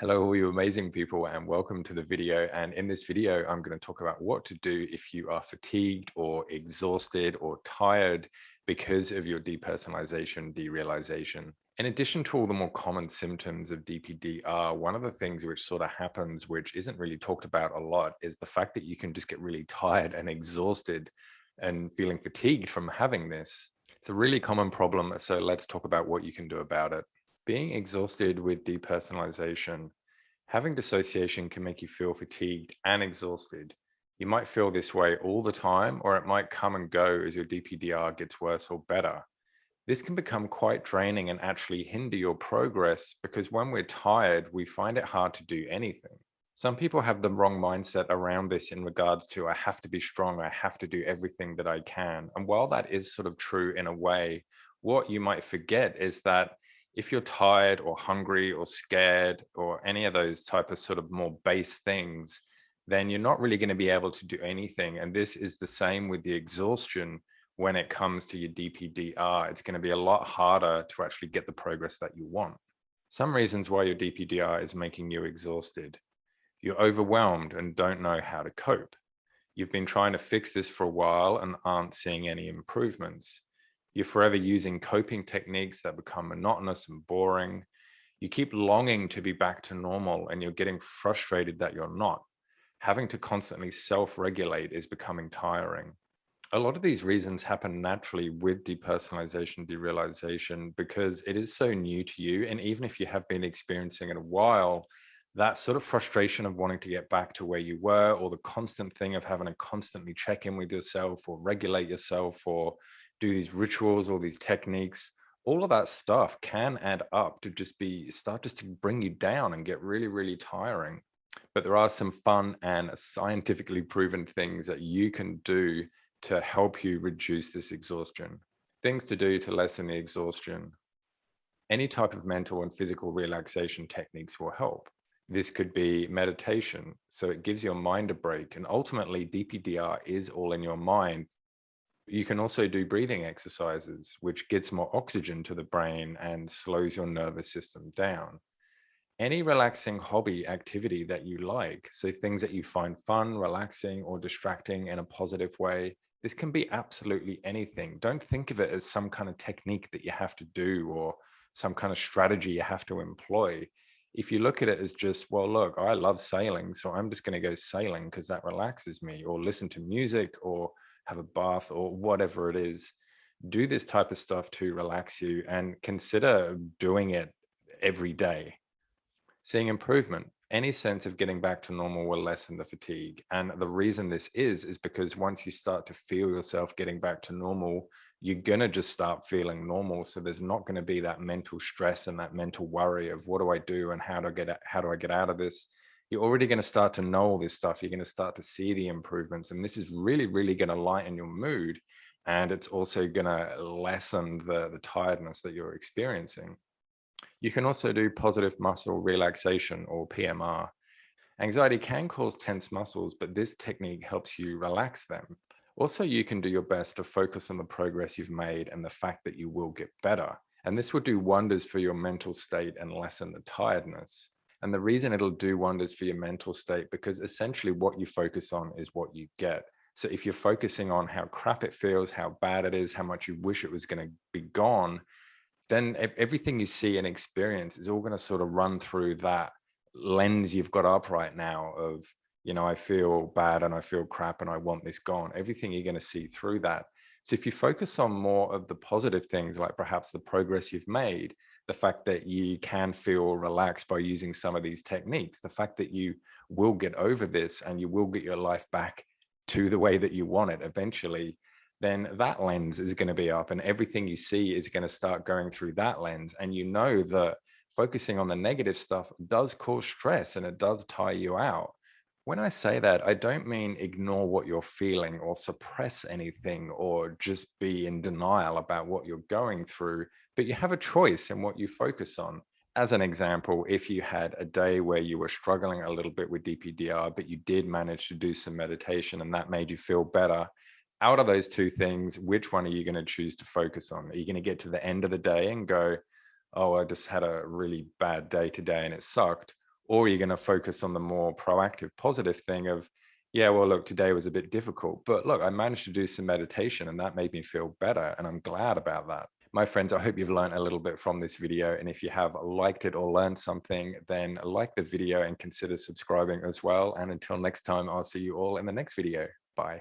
Hello, all you amazing people, and welcome to the video. And in this video, I'm going to talk about what to do if you are fatigued or exhausted or tired because of your depersonalization, derealization. In addition to all the more common symptoms of DPDR, one of the things which sort of happens, which isn't really talked about a lot, is the fact that you can just get really tired and exhausted and feeling fatigued from having this. It's a really common problem. So let's talk about what you can do about it. Being exhausted with depersonalization, having dissociation can make you feel fatigued and exhausted. You might feel this way all the time, or it might come and go as your DPDR gets worse or better. This can become quite draining and actually hinder your progress because when we're tired, we find it hard to do anything. Some people have the wrong mindset around this in regards to I have to be strong, I have to do everything that I can. And while that is sort of true in a way, what you might forget is that if you're tired or hungry or scared or any of those type of sort of more base things, then you're not really going to be able to do anything. And this is the same with the exhaustion. When it comes to your DPDR, it's going to be a lot harder to actually get the progress that you want. Some reasons why your DPDR is making you exhausted. You're overwhelmed and don't know how to cope. You've been trying to fix this for a while and aren't seeing any improvements. You're forever using coping techniques that become monotonous and boring. You keep longing to be back to normal and you're getting frustrated that you're not. Having to constantly self-regulate is becoming tiring. A lot of these reasons happen naturally with depersonalization, derealization, because it is so new to you. And even if you have been experiencing it a while, that sort of frustration of wanting to get back to where you were, or the constant thing of having to constantly check in with yourself or regulate yourself or do these rituals or these techniques, all of that stuff can add up to start just to bring you down and get really, really tiring. But there are some fun and scientifically proven things that you can do to help you reduce this exhaustion. Things to do to lessen the exhaustion. Any type of mental and physical relaxation techniques will help. This could be meditation, so it gives your mind a break. And ultimately, DPDR is all in your mind. You can also do breathing exercises, which gets more oxygen to the brain and slows your nervous system down. Any relaxing hobby activity that you like, so things that you find fun, relaxing, or distracting in a positive way, this can be absolutely anything. Don't think of it as some kind of technique that you have to do or some kind of strategy you have to employ. If you look at it as just, well, look, I love sailing, so I'm just going to go sailing because that relaxes me, or listen to music, or have a bath, or whatever it is. Do this type of stuff to relax you and consider doing it every day. Seeing improvement, any sense of getting back to normal will lessen the fatigue. And the reason this is because once you start to feel yourself getting back to normal, you're going to just start feeling normal. So there's not going to be that mental stress and that mental worry of what do I do and how do I get out of this? You're already going to start to know all this stuff. You're going to start to see the improvements. And this is really, really going to lighten your mood. And it's also going to lessen the tiredness that you're experiencing. You can also do positive muscle relaxation, or PMR. Anxiety can cause tense muscles, but this technique helps you relax them. Also, you can do your best to focus on the progress you've made and the fact that you will get better. And this will do wonders for your mental state and lessen the tiredness. And the reason it'll do wonders for your mental state, because essentially what you focus on is what you get. So if you're focusing on how crap it feels, how bad it is, how much you wish it was going to be gone, then everything you see and experience is all going to sort of run through that lens you've got up right now of, I feel bad and I feel crap and I want this gone. Everything you're going to see through that. So if you focus on more of the positive things, like perhaps the progress you've made, the fact that you can feel relaxed by using some of these techniques, the fact that you will get over this and you will get your life back to the way that you want it eventually, then that lens is going to be up and everything you see is going to start going through that lens. And you know that focusing on the negative stuff does cause stress and it does tire you out. When I say that, I don't mean ignore what you're feeling or suppress anything or just be in denial about what you're going through, but you have a choice in what you focus on. As an example, if you had a day where you were struggling a little bit with DPDR, but you did manage to do some meditation and that made you feel better, out of those two things, which one are you going to choose to focus on? Are you going to get to the end of the day and go, oh, I just had a really bad day today and it sucked? Or you're going to focus on the more proactive, positive thing of, yeah, well, look, today was a bit difficult, but look, I managed to do some meditation and that made me feel better. And I'm glad about that. My friends, I hope you've learned a little bit from this video. And if you have liked it or learned something, then like the video and consider subscribing as well. And until next time, I'll see you all in the next video. Bye.